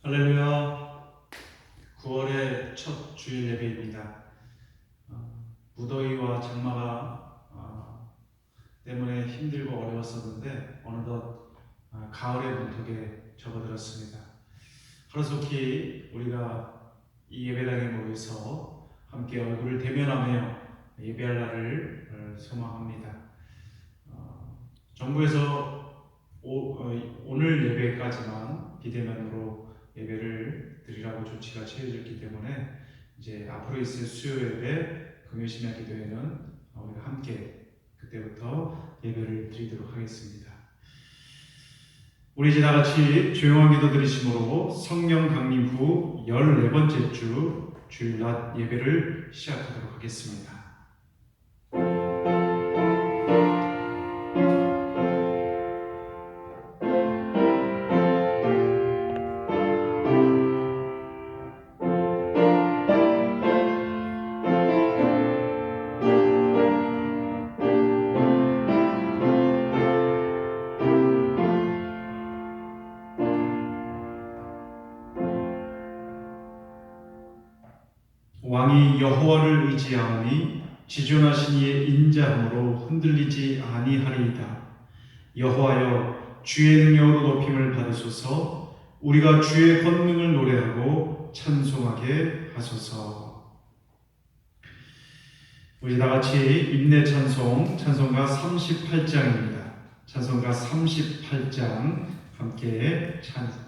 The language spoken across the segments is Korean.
할렐루야. 9월의 첫 주일 예배입니다. 무더위와 장마가 때문에 힘들고 어려웠었는데 어느덧 가을의 문턱에 접어들었습니다. 하루속히 우리가 이 예배당에 모여서 함께 얼굴을 대면하며 예배할 날을 소망합니다. 정부에서 오늘 예배까지만 비대면으로 예배를 드리라고 조치가 취해졌기 때문에 이제 앞으로 있을 수요 예배, 금요심야 기도회는 우리가 함께 그때부터 예배를 드리도록 하겠습니다. 우리 이제 다같이 조용한 기도 드리심으로 성령 강림 후 14번째 주 주일 낮 예배를 시작하도록 하겠습니다. 왕이 여호와를 의지하오니 지존하신 이의 인자함으로 흔들리지 아니하리이다. 여호와여, 주의 능력으로 높임을 받으소서. 우리가 주의 권능을 노래하고 찬송하게 하소서. 우리 다같이 인내 찬송가 38장입니다. 찬송가 38장 함께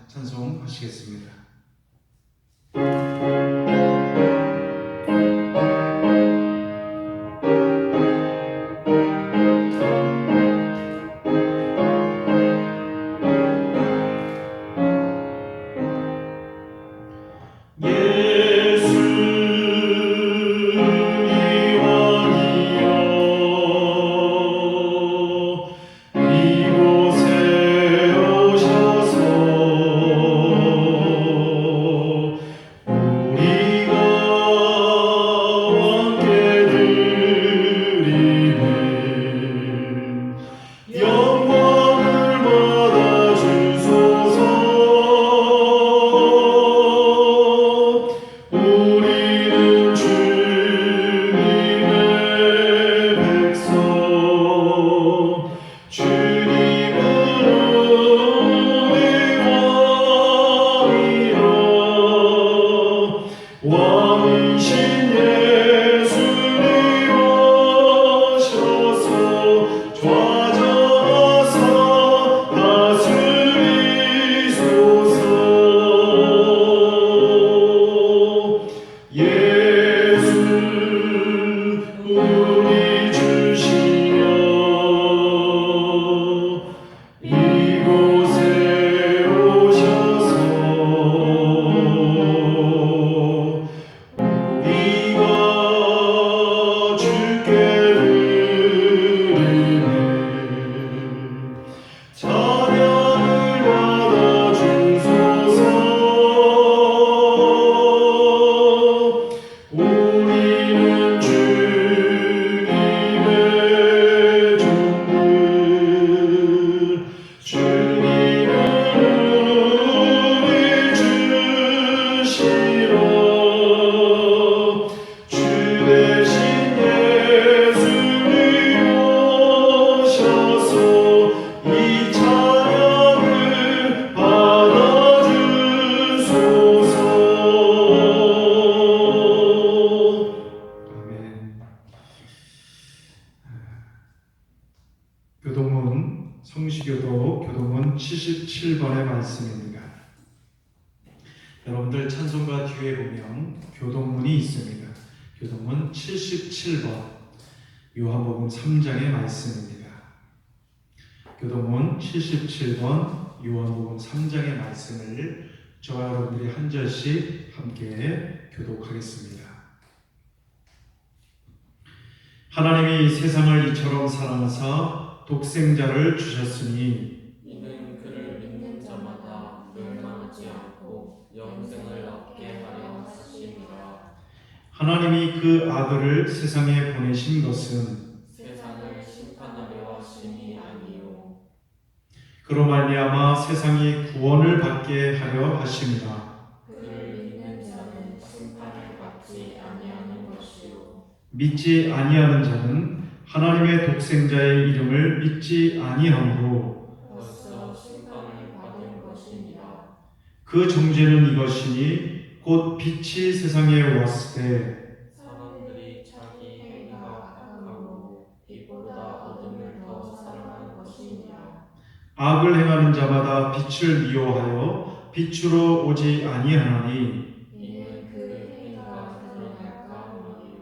찬송하시겠습니다. 성시교도 교동문 77번의 말씀입니다. 여러분들 찬송가 뒤에 보면 교동문이 있습니다. 교동문 77번 요한복음 3장의 말씀입니다. 교동문 77번 요한복음 3장의 말씀을 저와 여러분들이 한 절씩 함께 교독하겠습니다. 하나님이 세상을 이처럼 사랑하사 독생자를 주셨으니 이는 그를 믿는 자마다 멸망하지 않고 영생을 얻게 하려 하심이라. 하나님이 그 아들을 세상에 보내신 것은 세상을 심판하려 하심이 아니요 그로 말미암아 세상이 구원을 받게 하려 하심이라. 그를 믿는 자는 심판을 받지 아니하는 것이요 믿지 아니하는 자는 하나님의 독생자의 이름을 믿지 아니하므로 벌써 심판을 받은 것이니라. 그 정죄는 이것이니 곧 빛이 세상에 왔을 때 사람들이 자기 행위가 악하고 빛보다 어둠을 더 사랑하는 것이니라. 악을 행하는 자마다 빛을 미워하여 빛으로 오지 아니하나니 이는 그 행위가 드러날까 함이요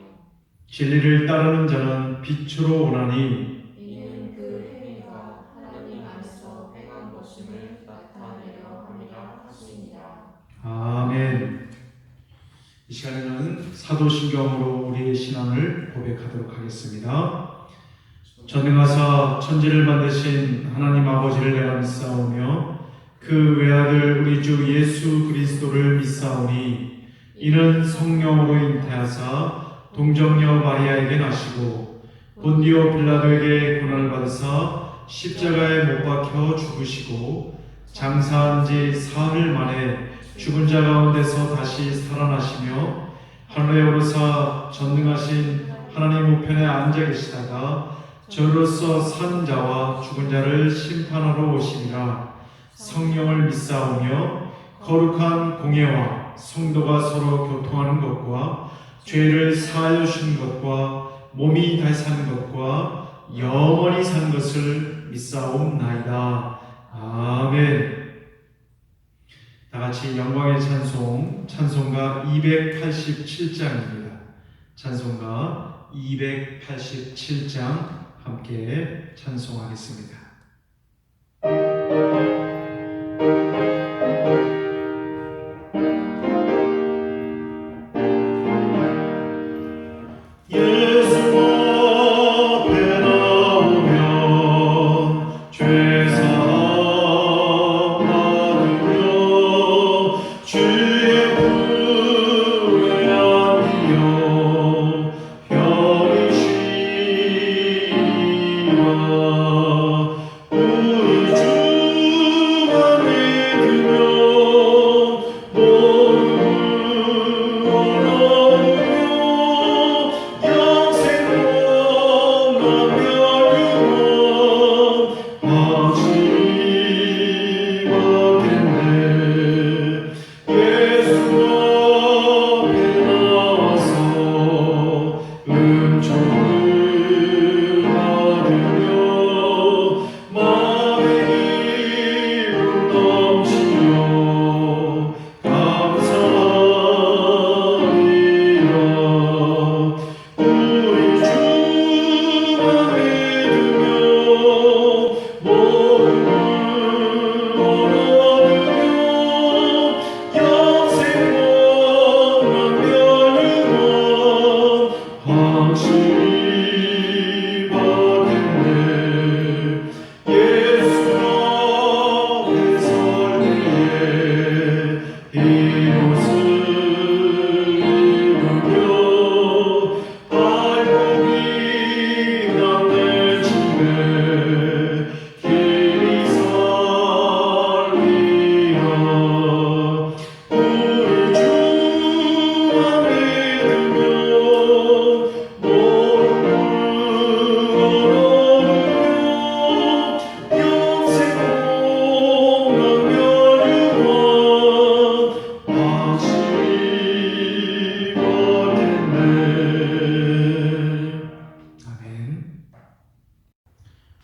진리를 따르는 자는 빛으로 오나니 이는 그 행위가 하나님 안에서 행한 것임을 나타내려 함이라 하시니라. 아멘. 이 시간에는 사도신경으로 우리의 신앙을 고백하도록 하겠습니다. 전능하사 천지를 만드신 하나님 아버지를 내가 믿사오며 그 외아들 우리 주 예수 그리스도를 믿사오니 이는 성령으로 잉태하사 동정녀 마리아에게 나시고 본디오 빌라도에게 고난을 받으사 십자가에 못 박혀 죽으시고 장사한 지 사흘 만에 죽은 자 가운데서 다시 살아나시며 하늘에 오르사 전능하신 하나님 우편에 앉아 계시다가 저로서 산 자와 죽은 자를 심판하러 오시리라. 성령을 믿사오며 거룩한 공예와 성도가 서로 교통하는 것과 죄를 사하여 주시는 것과 몸이 다시 사는 것과 영원히 사는 것을 믿사옵나이다. 아멘. 다 같이 영광의 찬송가 287장입니다. 찬송가 287장 함께 찬송하겠습니다.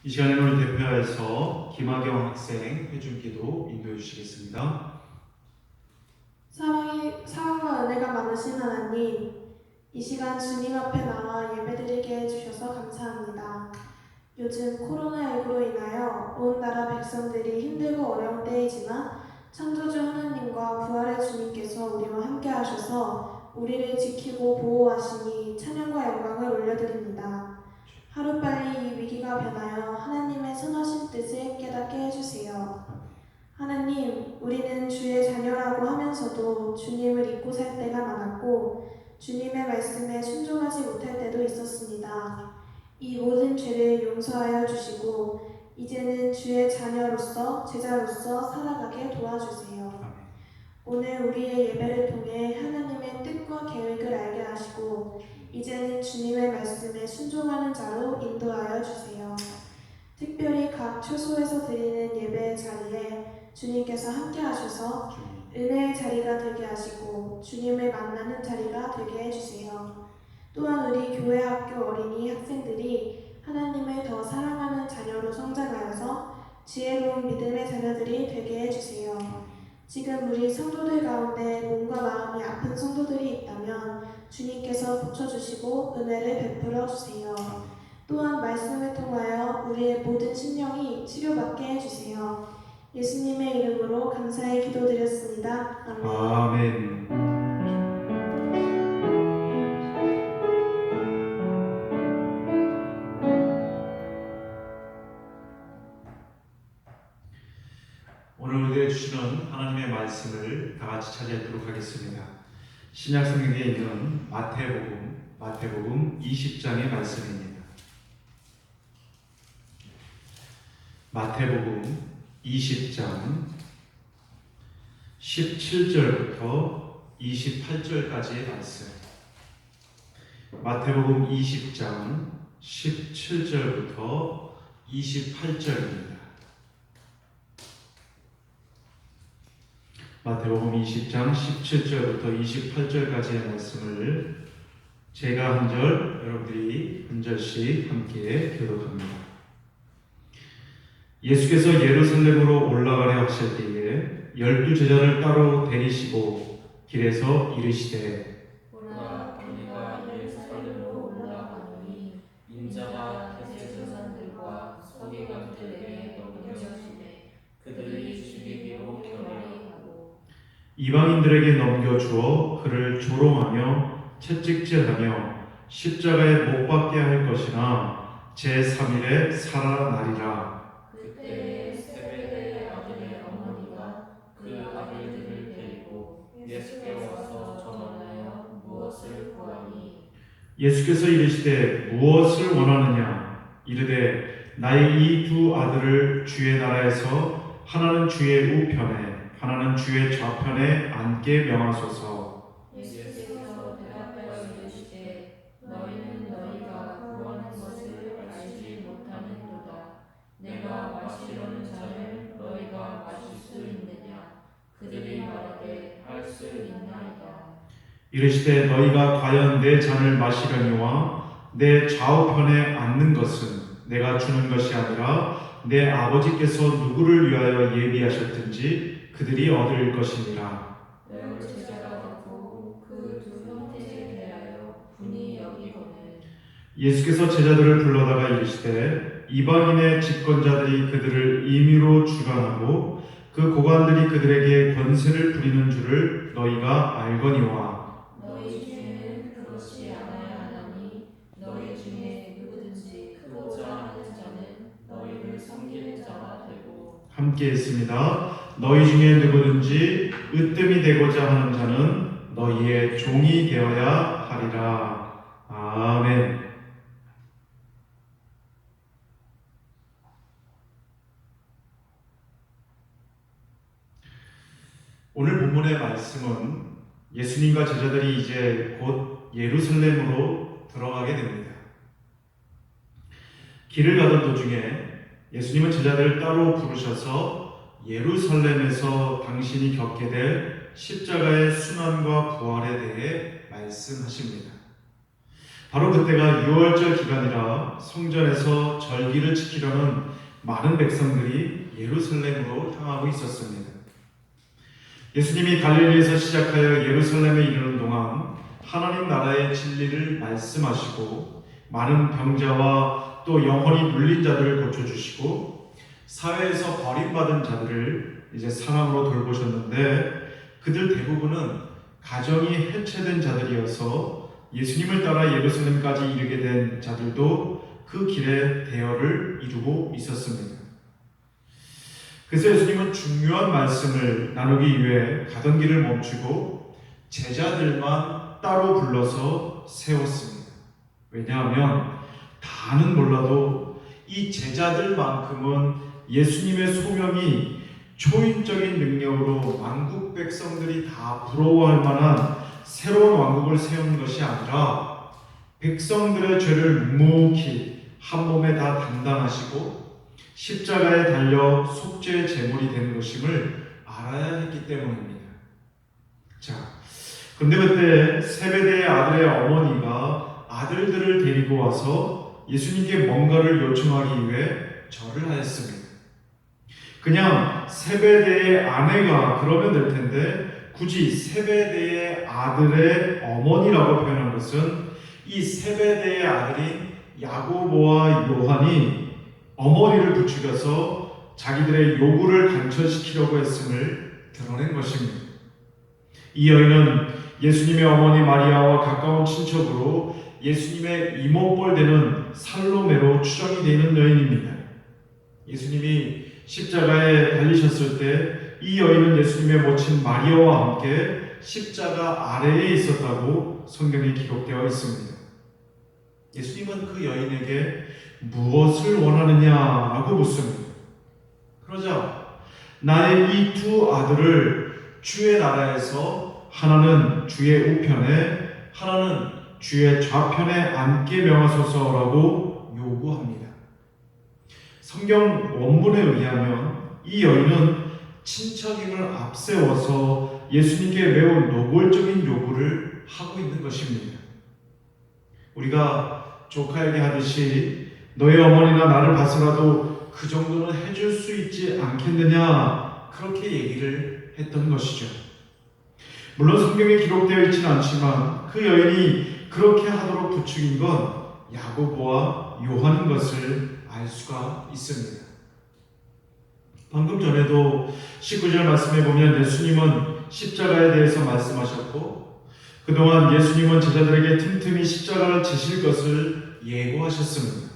이 시간에는 우리 대표하여서 김학영 학생 회중기도 인도해 주시겠습니다. 사랑과 은혜가 많으신 하나님, 이 시간 주님 앞에 나와 예배드리게 해주셔서 감사합니다. 요즘 코로나19로 인하여 온 나라 백성들이 힘들고 어려운 때이지만 창조주 하나님과 부활의 주님께서 우리와 함께 하셔서 우리를 지키고 보호하시니 찬양과 영광을 올려드립니다. 하루빨리 이 위기가 변하여 하나님의 선하신 뜻을 깨닫게 해주세요. 하나님, 우리는 주의 자녀라고 하면서도 주님을 잊고 살 때가 많았고 주님의 말씀에 순종하지 못할 때도 있었습니다. 이 모든 죄를 용서하여 주시고 이제는 주의 자녀로서 제자로서 살아가게 도와주세요. 아멘. 오늘 우리의 예배를 통해 하나님의 뜻과 계획을 알게 하시고 이제는 주님의 말씀에 순종하는 자로 인도하여 주세요. 특별히 각 처소에서 드리는 예배의 자리에 주님께서 함께 하셔서 주님. 은혜의 자리가 되게 하시고 주님을 만나는 자리가 되게 해주세요. 또한 우리 교회 학교 어린이 학생들이 하나님을 더 사랑하는 자녀로 성장하여서 지혜로운 믿음의 자녀들이 되게 해주세요. 지금 우리 성도들 가운데 몸과 마음이 아픈 성도들이 있다면 주님께서 고쳐주시고 은혜를 베풀어 주세요. 또한 말씀을 통하여 우리의 모든 심령이 치료받게 해주세요. 예수님의 이름으로 감사의 기도드렸습니다. 아멘. 아멘. 오늘 우리에게 주시는 하나님의 말씀을 다 같이 찾아뵙도록 하겠습니다. 신약 성경에 있는 마태복음 20장의 말씀입니다. 마태복음 20장 17절부터 28절까지의 말씀. 마태복음 20장 17절부터 28절입니다. 마태복음 20장 17절부터 28절까지의 말씀을 제가 한 절, 여러분들이 한 절씩 함께 교독합니다. 예수께서 예루살렘으로 올라가려 하실 때에 12제자를 따로 데리시고 길에서 이르시되 보라, 우리가 예루살렘으로 올라가노니 인자가 대제사장들과 서기관들에게 넘겨주시되 그들이 죽이기로 결의하고 이방인들에게 넘겨주어 그를 조롱하며 채찍질하며 십자가에 못 박게 할 것이나 제3일에 살아나리라. 그때 세베대의 아들의 어머니가 그 아들들을 데리고 예수께 와서 전하여 무엇을 구하니 예수께서 이르시되 무엇을 원하느냐 이르되 나의 이 두 아들을 주의 나라에서 하나는 주의 우편에 하나는 주의 좌편에 앉게 명하소서. 예수께서 대답하여 이르시되 너희는 너희가 구하는 것을 알지 못하는도다. 내가 마시려는 잔을 너희가 마실 수 있느냐? 그들이 말하되 할 수 있나이다. 이르시되 너희가 과연 내 잔을 마시려니와 내 좌우편에 앉는 것은 내가 주는 것이 아니라 내 아버지께서 누구를 위하여 예비하셨든지 그들이 얻을 것이니라. 열 제자가 듣고 그 두 형제에 대하여 분이 여기거늘 예수께서 제자들을 불러다가 이르시되 이방인의 집권자들이 그들을 임의로 주관하고 그 고관들이 그들에게 권세를 부리는 줄을 너희가 알거니와 너희 중에는 그것이 않아야 하나니 너희 중에 누구든지 크고자 하는 자는 너희를 섬기는 자가 되고 함께 했습니다. 너희 중에 누구든지 으뜸이 되고자 하는 자는 너희의 종이 되어야 하리라. 아멘. 오늘 본문의 말씀은 예수님과 제자들이 이제 곧 예루살렘으로 들어가게 됩니다. 길을 가던 도중에 예수님은 제자들을 따로 부르셔서 예루살렘에서 당신이 겪게 될 십자가의 순환과 부활에 대해 말씀하십니다. 바로 그때가 유월절 기간이라 성전에서 절기를 지키려는 많은 백성들이 예루살렘으로 향하고 있었습니다. 예수님이 갈릴리에서 시작하여 예루살렘에 이르는 동안 하나님 나라의 진리를 말씀하시고 많은 병자와 또 영혼이 눌린 자들을 고쳐주시고 사회에서 버림받은 자들을 이제 사랑으로 돌보셨는데 그들 대부분은 가정이 해체된 자들이어서 예수님을 따라 예루살렘까지 이르게 된 자들도 그 길에 대열을 이루고 있었습니다. 그래서 예수님은 중요한 말씀을 나누기 위해 가던 길을 멈추고 제자들만 따로 불러서 세웠습니다. 왜냐하면 다는 몰라도 이 제자들만큼은 예수님의 소명이 초인적인 능력으로 만국 백성들이 다 부러워할 만한 새로운 왕국을 세우는 것이 아니라 백성들의 죄를 묵묵히 한 몸에 다 담당하시고 십자가에 달려 속죄의 제물이 되는 것임을 알아야 했기 때문입니다. 자, 그런데 그때 세베대의 아들의 어머니가 아들들을 데리고 와서 예수님께 뭔가를 요청하기 위해 절을 하였습니다. 그냥 세베대의 아내가 그러면 될 텐데 굳이 세베대의 아들의 어머니라고 표현한 것은 이 세베대의 아들인 야고보와 요한이 어머니를 부추겨서 자기들의 요구를 간철시키려고 했음을 드러낸 것입니다. 이 여인은 예수님의 어머니 마리아와 가까운 친척으로 예수님의 이모뻘 되는 살로메로 추정이 되는 여인입니다. 예수님이 십자가에 달리셨을 때 이 여인은 예수님의 모친 마리아와 함께 십자가 아래에 있었다고 성경에 기록되어 있습니다. 예수님은 그 여인에게 무엇을 원하느냐라고 묻습니다. 그러자 나의 이 두 아들을 주의 나라에서 하나는 주의 우편에 하나는 주의 좌편에 앉게 명하소서라고 요구합니다. 성경 원문에 의하면 이 여인은 친척임을 앞세워서 예수님께 매우 노골적인 요구를 하고 있는 것입니다. 우리가 조카에게 하듯이 너의 어머니나 나를 봐서라도 그 정도는 해줄 수 있지 않겠느냐 그렇게 얘기를 했던 것이죠. 물론 성경에 기록되어 있지는 않지만 그 여인이 그렇게 하도록 부추긴 건 야고보와 요한인 것을 알 수가 있습니다. 방금 전에도 19절 말씀에 보면 예수님은 십자가에 대해서 말씀하셨고 그동안 예수님은 제자들에게 틈틈이 십자가를 지실 것을 예고하셨습니다.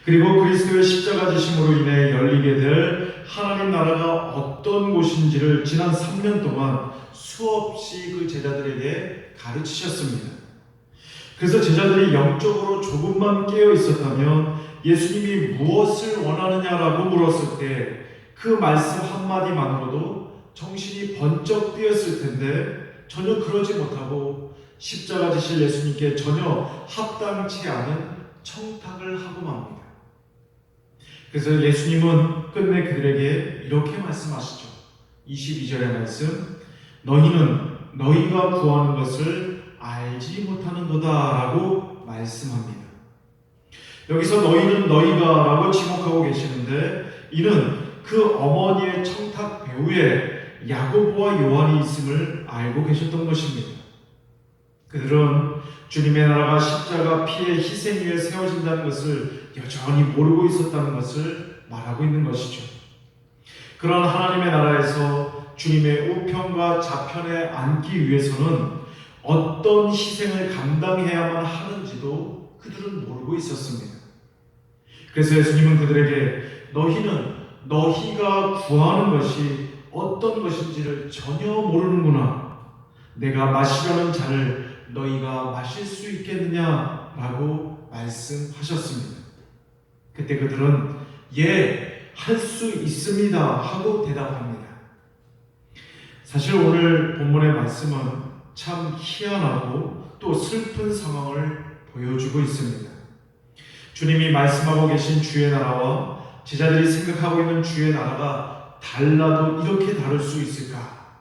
그리고 그리스도의 십자가 지심으로 인해 열리게 될 하나님 나라가 어떤 곳인지를 지난 3년 동안 수없이 그 제자들에게 가르치셨습니다. 그래서 제자들이 영적으로 조금만 깨어 있었다면 예수님이 무엇을 원하느냐라고 물었을 때 그 말씀 한마디만으로도 정신이 번쩍 뜨였을 텐데 전혀 그러지 못하고 십자가 지실 예수님께 전혀 합당치 않은 청탁을 하고 맙니다. 그래서 예수님은 끝내 그들에게 이렇게 말씀하시죠. 22절의 말씀, 너희는 너희가 구하는 것을 알지 못하는도다라고 말씀합니다. 여기서 너희는 너희가라고 지목하고 계시는데 이는 그 어머니의 청탁 배후에 야고보와 요한이 있음을 알고 계셨던 것입니다. 그들은 주님의 나라가 십자가 피의 희생 위에 세워진다는 것을 여전히 모르고 있었다는 것을 말하고 있는 것이죠. 그런 하나님의 나라에서 주님의 우편과 좌편에 앉기 위해서는 어떤 희생을 감당해야만 하는지도 그들은 모르고 있었습니다. 그래서 예수님은 그들에게 너희는 너희가 구하는 것이 어떤 것인지를 전혀 모르는구나. 내가 마시려는 잔을 너희가 마실 수 있겠느냐라고 말씀하셨습니다. 그때 그들은 예, 할 수 있습니다 하고 대답합니다. 사실 오늘 본문의 말씀은 참 희한하고 또 슬픈 상황을 보여주고 있습니다. 주님이 말씀하고 계신 주의 나라와 제자들이 생각하고 있는 주의 나라가 달라도 이렇게 다를 수 있을까?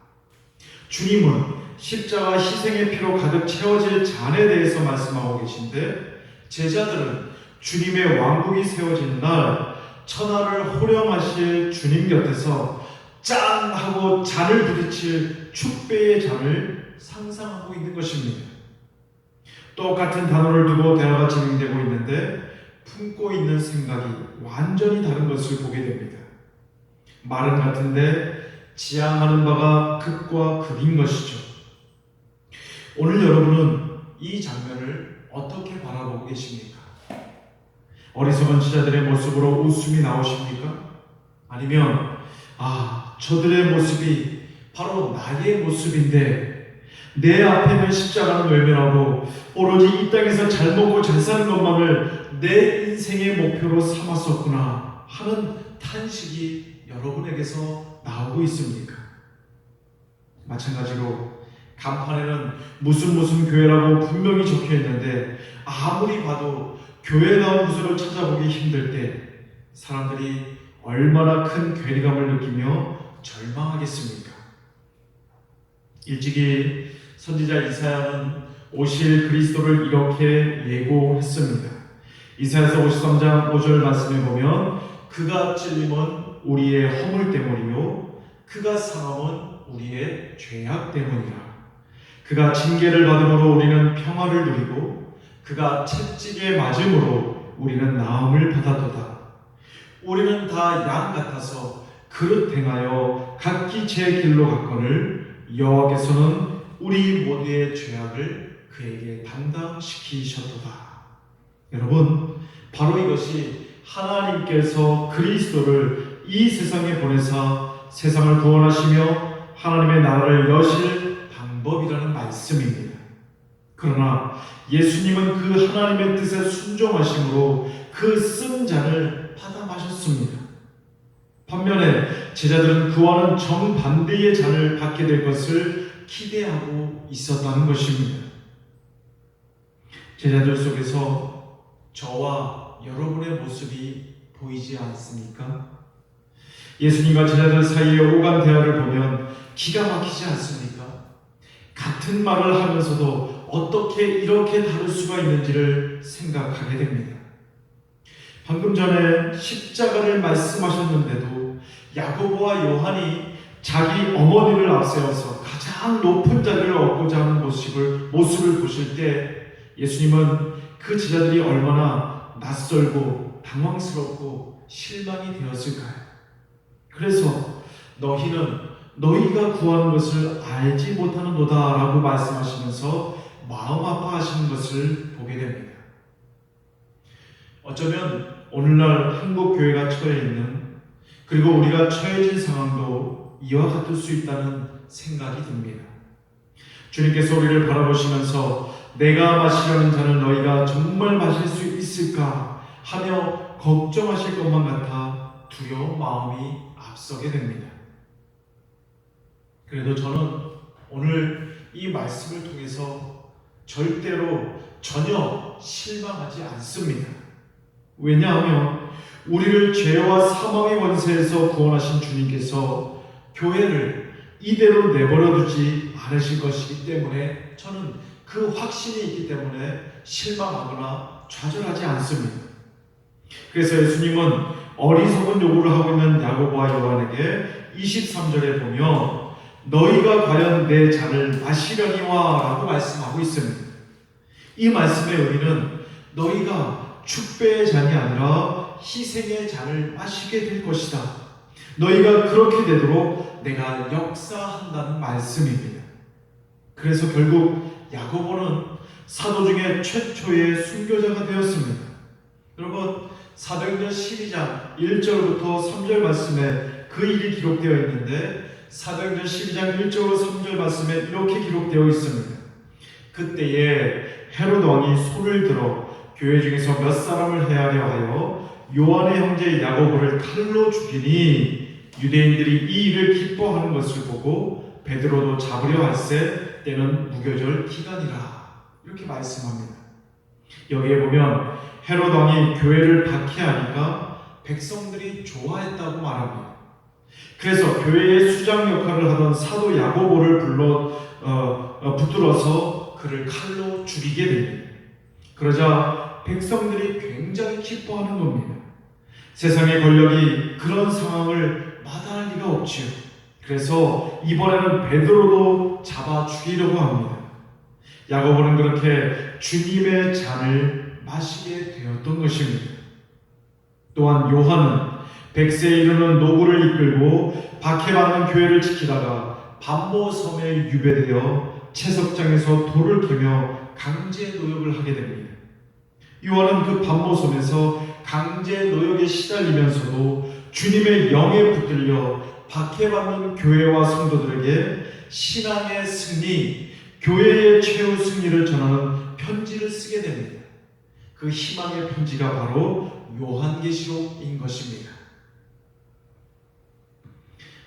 주님은 십자가 희생의 피로 가득 채워질 잔에 대해서 말씀하고 계신데 제자들은 주님의 왕국이 세워지는 날 천하를 호령하실 주님 곁에서 짠! 하고 잔을 부딪힐 축배의 잔을 상상하고 있는 것입니다. 똑같은 단어를 두고 대화가 진행되고 있는데 품고 있는 생각이 완전히 다른 것을 보게 됩니다. 말은 같은데 지향하는 바가 극과 극인 것이죠. 오늘 여러분은 이 장면을 어떻게 바라보고 계십니까? 어리석은 제자들의 모습으로 웃음이 나오십니까? 아니면 저들의 모습이 바로 나의 모습인데 내 앞에 있는 십자가는 외면하고 오로지 이 땅에서 잘 먹고 잘 사는 것만을 내 인생의 목표로 삼았었구나 하는 탄식이 여러분에게서 나오고 있습니까? 마찬가지로 간판에는 무슨 교회라고 분명히 적혀 있는데 아무리 봐도 교회다운 구석을 찾아보기 힘들 때 사람들이 얼마나 큰 괴리감을 느끼며 절망하겠습니까? 일찍이 선지자 이사야는 오실 그리스도를 이렇게 예고했습니다. 이사야서 53장 5절 말씀에 보면 그가 찔림은 우리의 허물 때문이요 그가 상함은 우리의 죄악 때문이라. 그가 징계를 받음으로 우리는 평화를 누리고 그가 채찍에 맞음으로 우리는 나음을 받았도다. 우리는 다 양 같아서 그릇 행하여 각기 제 길로 갔거늘 여호와께서는 우리 모두의 죄악을 그에게 담당시키셨도다. 여러분, 바로 이것이 하나님께서 그리스도를 이 세상에 보내사 세상을 구원하시며 하나님의 나라를 여실 방법이라는 말씀입니다. 그러나 예수님은 그 하나님의 뜻에 순종하심으로 그 쓴 잔을 받아 마셨습니다. 반면에 제자들은 그와는 정반대의 잔을 받게 될 것을 기대하고 있었다는 것입니다. 제자들 속에서 저와 여러분의 모습이 보이지 않습니까? 예수님과 제자들 사이의 오간 대화를 보면 기가 막히지 않습니까? 같은 말을 하면서도 어떻게 이렇게 다를 수가 있는지를 생각하게 됩니다. 방금 전에 십자가를 말씀하셨는데도 야고보와 요한이 자기 어머니를 앞세워서 가장 높은 자리를 얻고자 하는 모습을 보실 때 예수님은 그 제자들이 얼마나 낯설고 당황스럽고 실망이 되었을까요? 그래서 너희는 너희가 구하는 것을 알지 못하는도다 라고 말씀하시면서 마음 아파하시는 것을 보게 됩니다. 어쩌면 오늘날 한국 교회가 처해 있는 그리고 우리가 처해진 상황도 이와 같을 수 있다는 생각이 듭니다. 주님께서 우리를 바라보시면서 내가 마시려는 잔을 너희가 정말 마실 수 있을까 하며 걱정하실 것만 같아 두려운 마음이 앞서게 됩니다. 그래도 저는 오늘 이 말씀을 통해서 절대로 전혀 실망하지 않습니다. 왜냐하면 우리를 죄와 사망의 권세에서 구원하신 주님께서 교회를 이대로 내버려 두지 않으실 것이기 때문에 저는 그 확신이 있기 때문에 실망하거나 좌절하지 않습니다. 그래서 예수님은 어리석은 요구를 하고 있는 야고보와 요한에게 23절에 보면 너희가 과연 내 잔을 마시려니와 라고 말씀하고 있습니다. 이 말씀의 의미는 너희가 축배의 잔이 아니라 희생의 잔을 마시게 될 것이다. 너희가 그렇게 되도록 내가 역사한다는 말씀입니다. 그래서 결국 야고보는 사도 중에 최초의 순교자가 되었습니다. 여러분, 사도행전 12장 1절부터 3절 말씀에 그 일이 기록되어 있는데 사도행전 12장 1절 3절 말씀에 이렇게 기록되어 있습니다. 그때에 헤롯 왕이 손을 들어 교회 중에서 몇 사람을 헤아려 하여 요한의 형제 야고보를 칼로 죽이니 유대인들이 이 일을 기뻐하는 것을 보고 베드로도 잡으려 할세 때는 무교절 기간이라 이렇게 말씀합니다. 여기에 보면 헤롯 왕이 교회를 박해하니까 백성들이 좋아했다고 말합니다. 그래서 교회의 수장 역할을 하던 사도 야고보를 붙들어서 그를 칼로 죽이게 됩니다. 그러자 백성들이 굉장히 기뻐하는 겁니다. 세상의 권력이 그런 상황을 마다할 리가 없지요. 그래서 이번에는 베드로도 잡아 죽이려고 합니다. 야고보는 그렇게 주님의 잔을 마시게 되었던 것입니다. 또한 요한은 100세에 이르는 노구를 이끌고 박해받는 교회를 지키다가 반모섬에 유배되어 채석장에서 돌을 캐며 강제 노역을 하게 됩니다. 요한은 그 반모섬에서 강제 노역에 시달리면서도 주님의 영에 붙들려 박해받는 교회와 성도들에게 신앙의 승리 교회의 최후 승리를 전하는 편지를 쓰게 됩니다. 그 희망의 편지가 바로 요한계시록인 것입니다.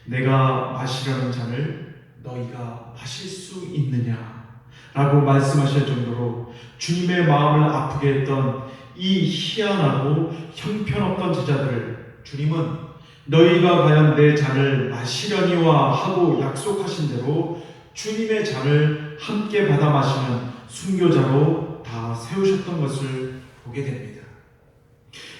내가 마시려는 잔을 너희가 마실 수 있느냐? 라고 말씀하실 정도로 주님의 마음을 아프게 했던 이 희한하고 형편없던 제자들을 주님은 너희가 과연 내 잔을 마시려니와 하고 약속하신 대로 주님의 잔을 함께 받아 마시는 순교자로 다 세우셨던 것을 보게 됩니다.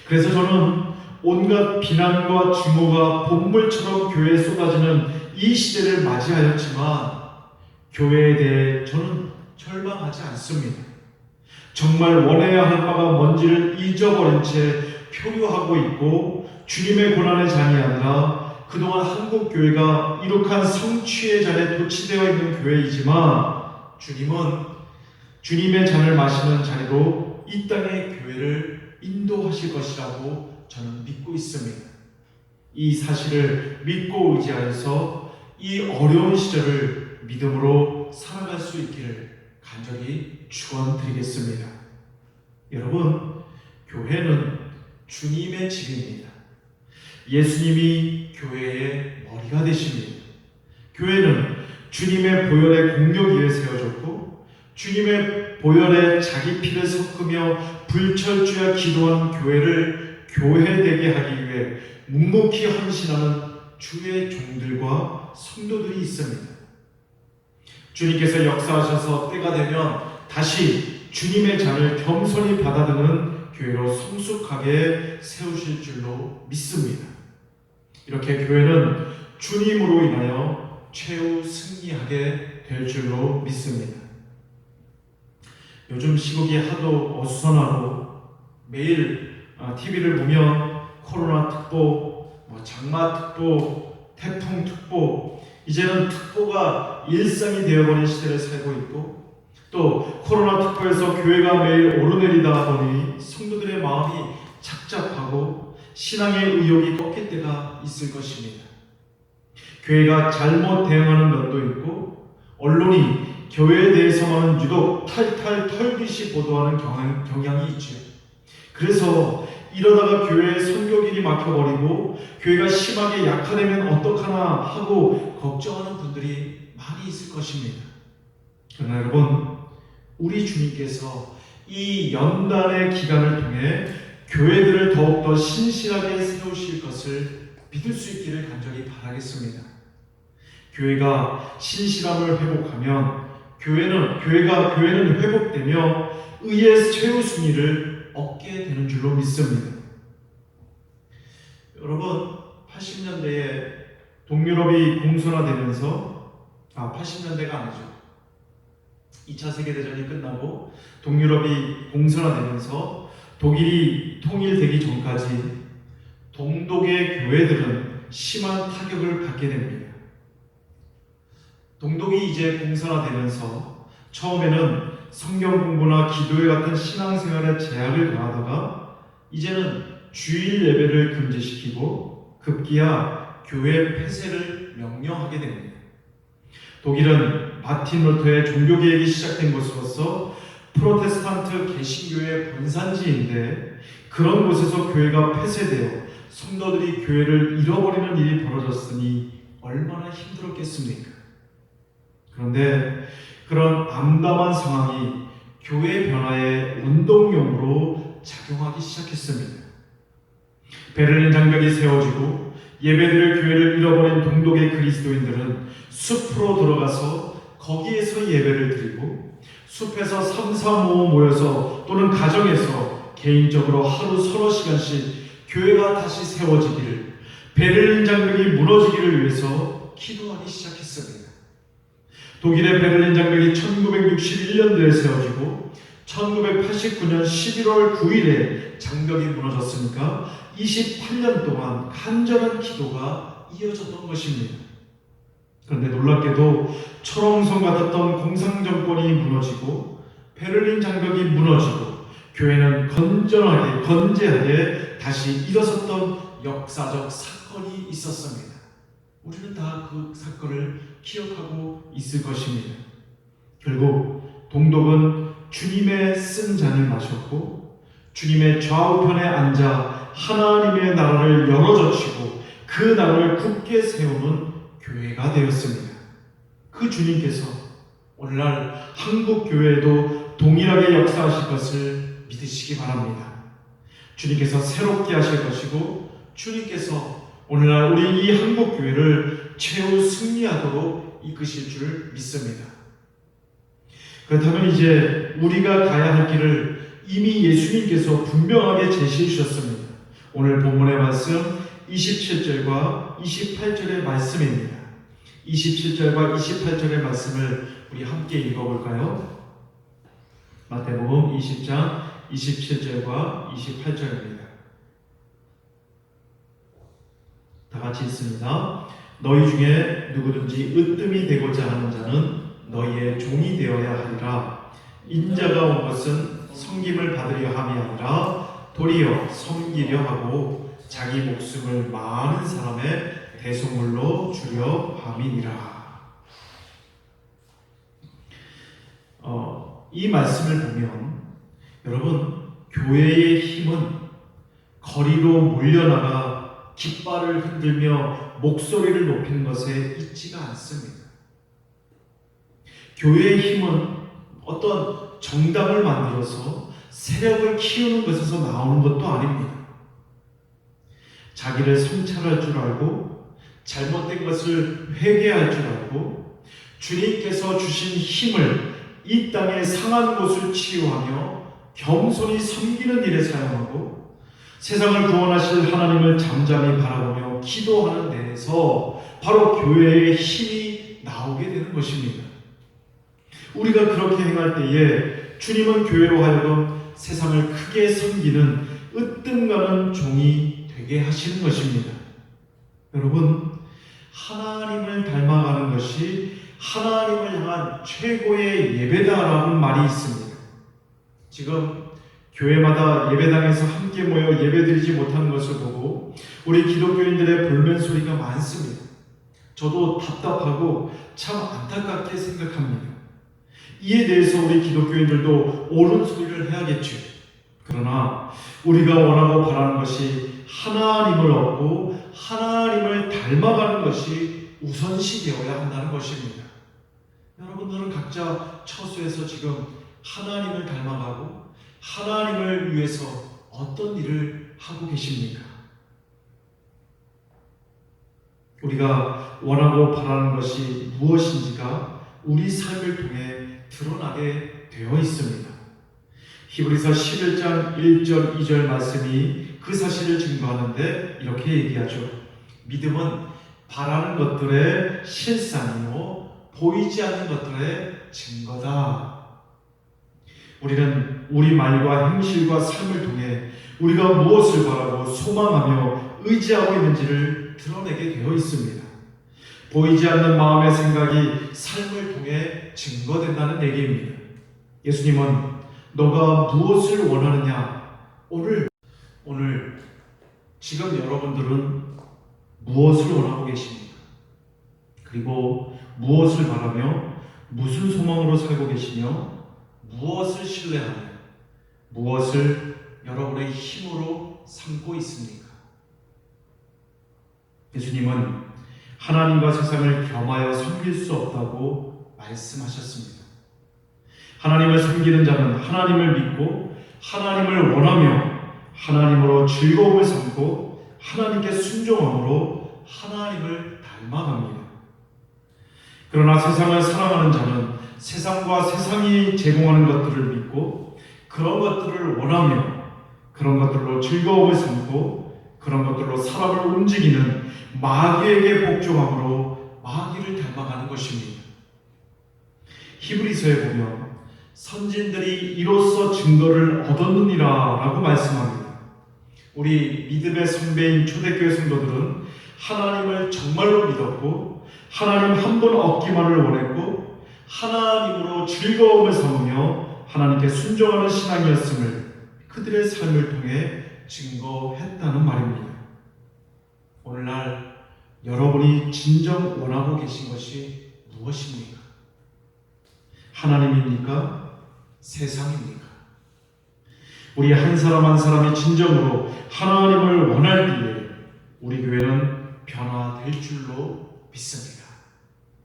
그래서 저는 온갖 비난과 증오가 본물처럼 교회에 쏟아지는 이 시대를 맞이하였지만 교회에 대해 저는 절망하지 않습니다. 정말 원해야 할 바가 뭔지를 잊어버린 채 표류하고 있고 주님의 고난의 잔이 아니라 그동안 한국 교회가 이룩한 성취의 잔에 도취되어 있는 교회이지만 주님은 주님의 잔을 마시는 자리로 이 땅의 교회를 인도하실 것이라고 저는 믿고 있습니다. 이 사실을 믿고 의지하여서 이 어려운 시절을 믿음으로 살아갈 수 있기를 간절히 축원드리겠습니다. 여러분, 교회는 주님의 집입니다. 예수님이 교회의 머리가 되십니다. 교회는 주님의 보혈의 공력 위에 세워졌고 주님의 보혈에 자기 피를 섞으며 불철주야 기도한 교회를 교회되게 하기 위해 묵묵히 헌신하는 주의 종들과 성도들이 있습니다. 주님께서 역사하셔서 때가 되면 다시 주님의 잔을 겸손히 받아드는 교회로 성숙하게 세우실 줄로 믿습니다. 이렇게 교회는 주님으로 인하여 최후 승리하게 될 줄로 믿습니다. 요즘 시국이 하도 어수선하고 매일 TV를 보면 코로나 특보, 장마 특보, 태풍 특보, 이제는 특보가 일상이 되어버린 시대를 살고 있고 또 코로나 특보에서 교회가 매일 오르내리다 보니 성도들의 마음이 착잡하고 신앙의 의욕이 꺾일 때가 있을 것입니다. 교회가 잘못 대응하는 면도 있고 언론이 교회에 대해서만은 유독 탈탈 털듯이 보도하는 경향이 있죠. 그래서 이러다가 교회의 선교길이 막혀버리고 교회가 심하게 약화되면 어떡하나 하고 걱정하는 분들이 많이 있을 것입니다. 그러나 여러분, 우리 주님께서 이 연단의 기간을 통해 교회들을 더욱더 신실하게 세우실 것을 믿을 수 있기를 간절히 바라겠습니다. 교회가 신실함을 회복하면 교회는 회복되며 의의 최후 승리를 얻게 되는 줄로 믿습니다. 여러분, 80년대에 동유럽이 공산화되면서 80년대가 아니죠. 2차 세계대전이 끝나고 동유럽이 공산화되면서 독일이 통일되기 전까지 동독의 교회들은 심한 타격을 받게 됩니다. 동독이 이제 공산화되면서 처음에는 성경 공부나 기도회 같은 신앙생활에 제약을 가하다가 이제는 주일 예배를 금지시키고 급기야 교회 폐쇄를 명령하게 됩니다. 독일은 마틴 루터의 종교개혁이 시작된 곳으로서 프로테스탄트 개신교의 본산지인데 그런 곳에서 교회가 폐쇄되어 성도들이 교회를 잃어버리는 일이 벌어졌으니 얼마나 힘들었겠습니까? 그런데 그런 암담한 상황이 교회 변화의 운동용으로 작용하기 시작했습니다. 베를린 장벽이 세워지고 예배드릴 교회를 잃어버린 동독의 그리스도인들은 숲으로 들어가서 거기에서 예배를 드리고 숲에서 3, 4, 5 모여서 또는 가정에서 개인적으로 하루 서너 시간씩 교회가 다시 세워지기를, 베를린 장벽이 무너지기를 위해서 기도하기 시작했습니다. 독일의 베를린 장벽이 1961년도에 세워지고 1989년 11월 9일에 장벽이 무너졌으니까 28년 동안 간절한 기도가 이어졌던 것입니다. 그런데 놀랍게도 철옹성 같았던 공산정권이 무너지고 베를린 장벽이 무너지고 교회는 건재하게 다시 일어섰던 역사적 사건이 있었습니다. 우리는 다 그 사건을 기억하고 있을 것입니다. 결국 동독은 주님의 쓴 잔을 마셨고 주님의 좌우편에 앉아 하나님의 나라를 열어젖히고 그 나라를 굳게 세우는 교회가 되었습니다. 그 주님께서 오늘날 한국 교회에도 동일하게 역사하실 것을 믿으시기 바랍니다. 주님께서 새롭게 하실 것이고 주님께서 오늘날 우리 이 한국 교회를 최후 승리하도록 이끄실 줄 믿습니다. 그렇다면 이제 우리가 가야 할 길을 이미 예수님께서 분명하게 제시해 주셨습니다. 오늘 본문의 말씀 27절과 28절의 말씀입니다. 27절과 28절의 말씀을 우리 함께 읽어볼까요? 마태복음 20장 27절과 28절입니다. 다 같이 읽습니다. 너희 중에 누구든지 으뜸이 되고자 하는 자는 너희의 종이 되어야 하리라. 인자가 온 것은 섬김을 받으려 함이 아니라 도리어 섬기려 하고 자기 목숨을 많은 사람의 대속물로 주려 함이니라. 이 말씀을 보면 여러분, 교회의 힘은 거리로 몰려나가 깃발을 흔들며 목소리를 높이는 것에 있지가 않습니다. 교회의 힘은 어떤 정당을 만들어서 세력을 키우는 것에서 나오는 것도 아닙니다. 자기를 성찰할 줄 알고 잘못된 것을 회개할 줄 알고 주님께서 주신 힘을 이 땅의 상한 곳을 치유하며 겸손히 섬기는 일에 사용하고 세상을 구원하실 하나님을 잠잠히 바라보며 기도하는 데에서 바로 교회의 힘이 나오게 되는 것입니다. 우리가 그렇게 행할 때에 주님은 교회로 하여금 세상을 크게 섬기는 으뜸가는 종이 되게 하시는 것입니다. 여러분, 하나님을 닮아가는 것이 하나님을 향한 최고의 예배다라는 말이 있습니다. 지금 교회마다 예배당에서 함께 모여 예배드리지 못하는 것을 보고 우리 기독교인들의 불면 소리가 많습니다. 저도 답답하고 참 안타깝게 생각합니다. 이에 대해서 우리 기독교인들도 옳은 소리를 해야겠죠. 그러나 우리가 원하고 바라는 것이 하나님을 얻고 하나님을 닮아가는 것이 우선시 되어야 한다는 것입니다. 여러분들은 각자 처소에서 지금 하나님을 닮아가고 하나님을 위해서 어떤 일을 하고 계십니까? 우리가 원하고 바라는 것이 무엇인지가 우리 삶을 통해 드러나게 되어 있습니다. 히브리서 11장 1절 2절 말씀이 그 사실을 증거하는데 이렇게 얘기하죠. 믿음은 바라는 것들의 실상이요 보이지 않는 것들의 증거다. 우리는 우리 말과 행실과 삶을 통해 우리가 무엇을 바라고 소망하며 의지하고 있는지를 드러내게 되어 있습니다. 보이지 않는 마음의 생각이 삶을 통해 증거된다는 얘기입니다. 예수님은 너가 무엇을 원하느냐? 오늘 지금 여러분들은 무엇을 원하고 계십니까? 그리고 무엇을 바라며 무슨 소망으로 살고 계시며 무엇을 신뢰하며 무엇을 여러분의 힘으로 삼고 있습니까? 예수님은 하나님과 세상을 겸하여 섬길 수 없다고 말씀하셨습니다. 하나님을 섬기는 자는 하나님을 믿고 하나님을 원하며 하나님으로 즐거움을 삼고 하나님께 순종함으로 하나님을 닮아갑니다. 그러나 세상을 사랑하는 자는 세상과 세상이 제공하는 것들을 믿고 그런 것들을 원하며 그런 것들로 즐거움을 삼고 그런 것들로 사람을 움직이는 마귀에게 복종함으로 마귀를 닮아가는 것입니다. 히브리서에 보면 선진들이 이로써 증거를 얻었느니라 라고 말씀합니다. 우리 믿음의 선배인 초대교회 성도들은 하나님을 정말로 믿었고 하나님 한 분 얻기만을 원했고 하나님으로 즐거움을 삼으며 하나님께 순종하는 신앙이었음을 그들의 삶을 통해 증거했다는 말입니다. 오늘날 여러분이 진정 원하고 계신 것이 무엇입니까? 하나님입니까? 세상입니까? 우리 한 사람 한 사람이 진정으로 하나님을 원할 때에 우리 교회는 변화될 줄로 믿습니다.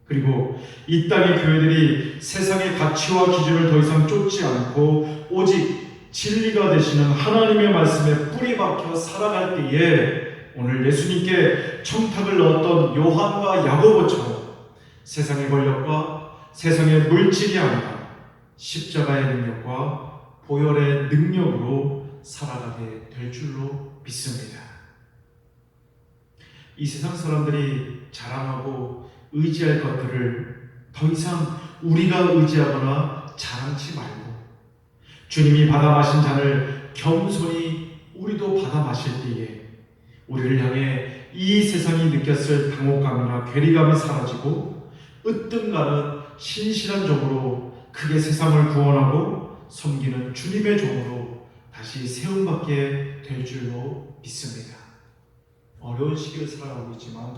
그리고 이 땅의 교회들이 세상의 가치와 기준을 더 이상 쫓지 않고 오직 진리가 되시는 하나님의 말씀에 뿌리 박혀 살아갈 때에 오늘 예수님께 청탁을 넣었던 요한과 야고보처럼 세상의 권력과 세상의 물질이 아니라 십자가의 능력과 보혈의 능력으로 살아가게 될 줄로 믿습니다. 이 세상 사람들이 자랑하고 의지할 것들을 더 이상 우리가 의지하거나 자랑치 말고 주님이 받아 마신 잔을 겸손히 우리도 받아 마실 때에 우리를 향해 이 세상이 느꼈을 당혹감이나 괴리감이 사라지고 으뜸가는 신실한 종으로 크게 세상을 구원하고 섬기는 주님의 종으로 다시 세움받게 될 줄로 믿습니다. 어려운 시기를 살아가고 있지만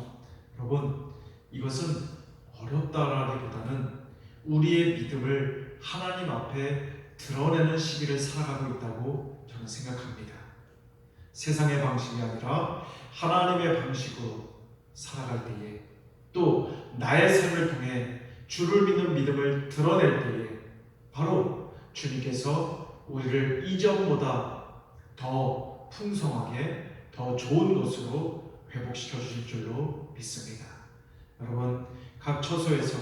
여러분, 이것은 어렵다라기보다는 우리의 믿음을 하나님 앞에 드러내는 시기를 살아가고 있다고 저는 생각합니다. 세상의 방식이 아니라 하나님의 방식으로 살아갈 때에 또 나의 삶을 통해 주를 믿는 믿음을 드러낼 때에 바로 주님께서 우리를 이전보다 더 풍성하게 더 좋은 것으로 회복시켜 주실 줄로 믿습니다. 여러분, 각 처소에서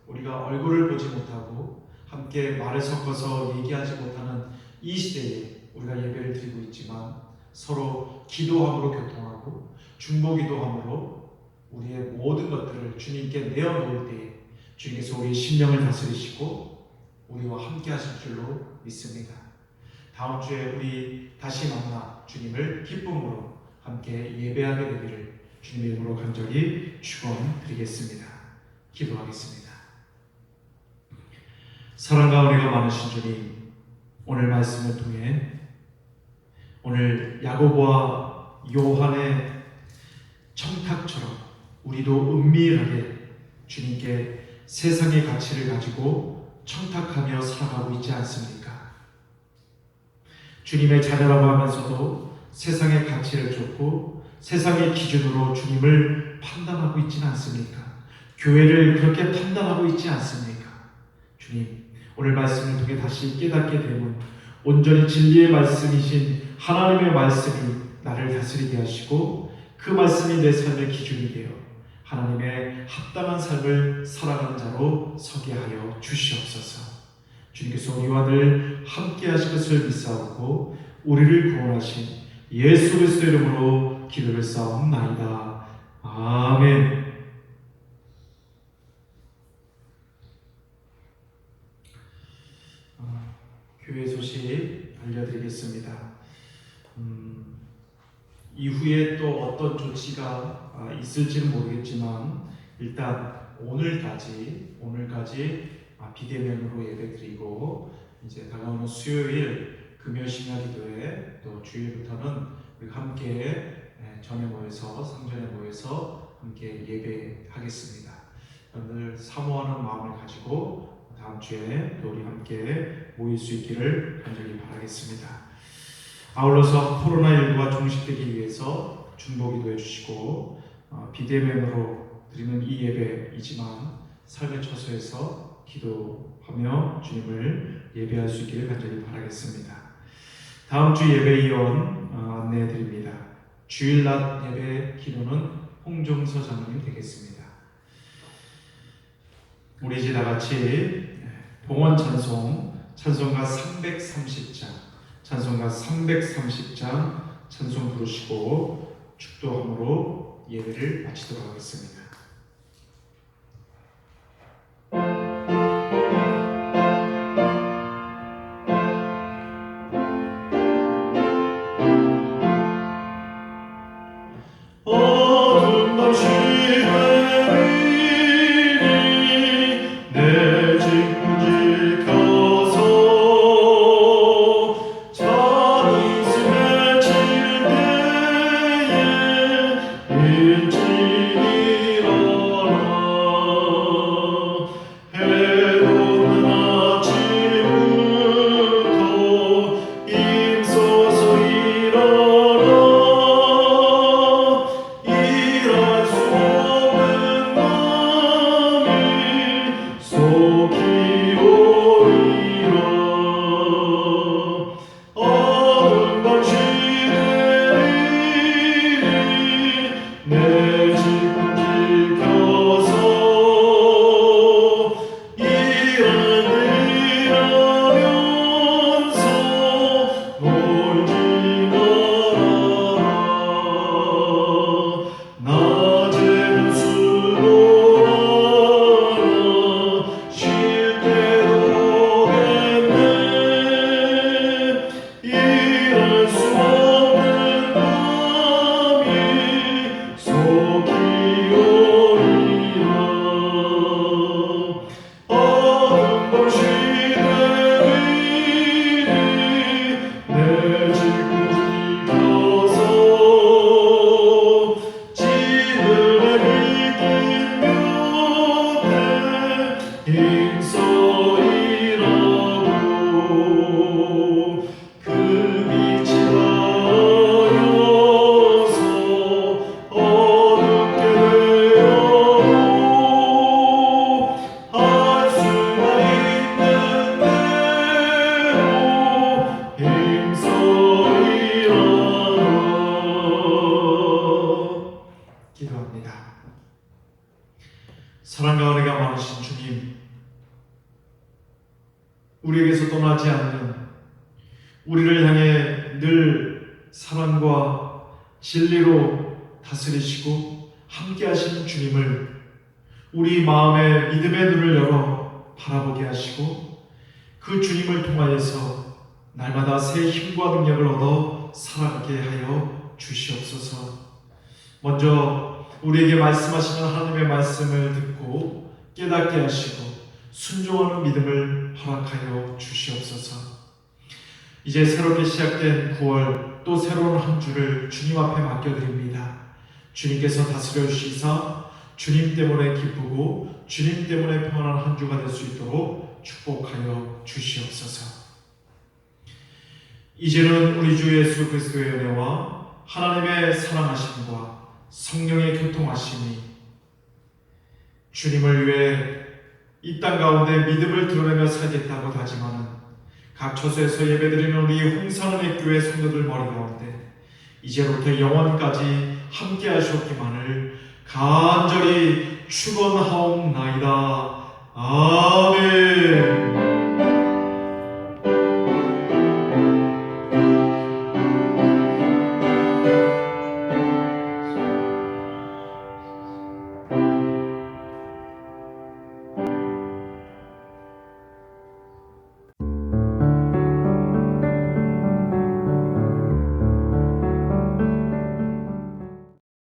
우리가 얼굴을 보지 못하고 함께 말을 섞어서 얘기하지 못하는 이 시대에 우리가 예배를 드리고 있지만 서로 기도함으로 교통하고 중보기도함으로 우리의 모든 것들을 주님께 내어놓을 때에 주님께서 우리의 심령을 다스리시고 우리와 함께 하실 줄로 믿습니다. 다음 주에 우리 다시 만나 주님을 기쁨으로 함께 예배하게 되기를 주님의 이름으로 간절히 축원드리겠습니다. 기도하겠습니다. 사랑과 은혜가 많으신 주님, 오늘 말씀을 통해 오늘 야고보와 요한의 청탁처럼 우리도 은밀하게 주님께 세상의 가치를 가지고 청탁하며 살아가고 있지 않습니까? 주님의 자녀라고 하면서도 세상의 가치를 쫓고 세상의 기준으로 주님을 판단하고 있지는 않습니까? 교회를 그렇게 판단하고 있지 않습니까? 주님, 오늘 말씀을 통해 다시 깨닫게 되면 온전히 진리의 말씀이신 하나님의 말씀이 나를 다스리게 하시고 그 말씀이 내 삶의 기준이 되어 하나님의 합당한 삶을 살아가는 자로 서게 하여 주시옵소서. 주님께서 우리와 늘 함께 하실 것을 믿사오고 우리를 구원하신 예수 그리스도의 이름으로 기도를 쌓옵나이다. 아멘. 교회 소식 알려드리겠습니다. 이후에 또 어떤 조치가 있을지는 모르겠지만 일단 오늘까지 비대면으로 예배드리고 이제 다가오는 수요일 금요 심야기도회 또 주일부터는 우리 함께 전에 모여서 상전에 모여서 함께 예배하겠습니다. 여러분들 사모하는 마음을 가지고 다음 주에 또 우리 함께 모일 수 있기를 간절히 바라겠습니다. 아울러서 코로나19가 종식되기 위해서 중보기도해 주시고 비대면으로 드리는 이 예배이지만 삶의 처소에서 기도하며 주님을 예배할 수 있기를 간절히 바라겠습니다. 다음 주 예배 이원 안내해 드립니다. 주일낮 예배 기도는 홍종서 장로님 되겠습니다. 우리 이제 다 같이 봉헌 찬송가 330장 찬송 부르시고 축도함으로 예배를 마치도록 하겠습니다. 일찍 사랑과 은혜가 많으신 주님, 우리에게서 떠나지 않는, 우리를 향해 늘 사랑과 진리로 다스리시고 함께 하시는 주님을 우리 마음의 믿음의 눈을 열어 바라보게 하시고 그 주님을 통하여서 날마다 새 힘과 능력을 얻어 살아가게 하여 주시옵소서. 먼저 우리에게 말씀하시는 하나님의 말씀을 듣고 깨닫게 하시고 순종하는 믿음을 허락하여 주시옵소서. 이제 새롭게 시작된 9월 또 새로운 한 주를 주님 앞에 맡겨드립니다. 주님께서 다스려 주시사 주님 때문에 기쁘고 주님 때문에 평안한 한 주가 될 수 있도록 축복하여 주시옵소서. 이제는 우리 주 예수 그리스도의 은혜와 하나님의 사랑하심과 성령의 교통하심이 주님을 위해 이 땅 가운데 믿음을 드러내며 살겠다고 다짐하는 각 처소에서 예배드리는 우리 홍산음의 교회 성도들 머리 가운데 이제로부터 영원까지 함께 하시옵기만을 간절히 축원하옵나이다. 아멘.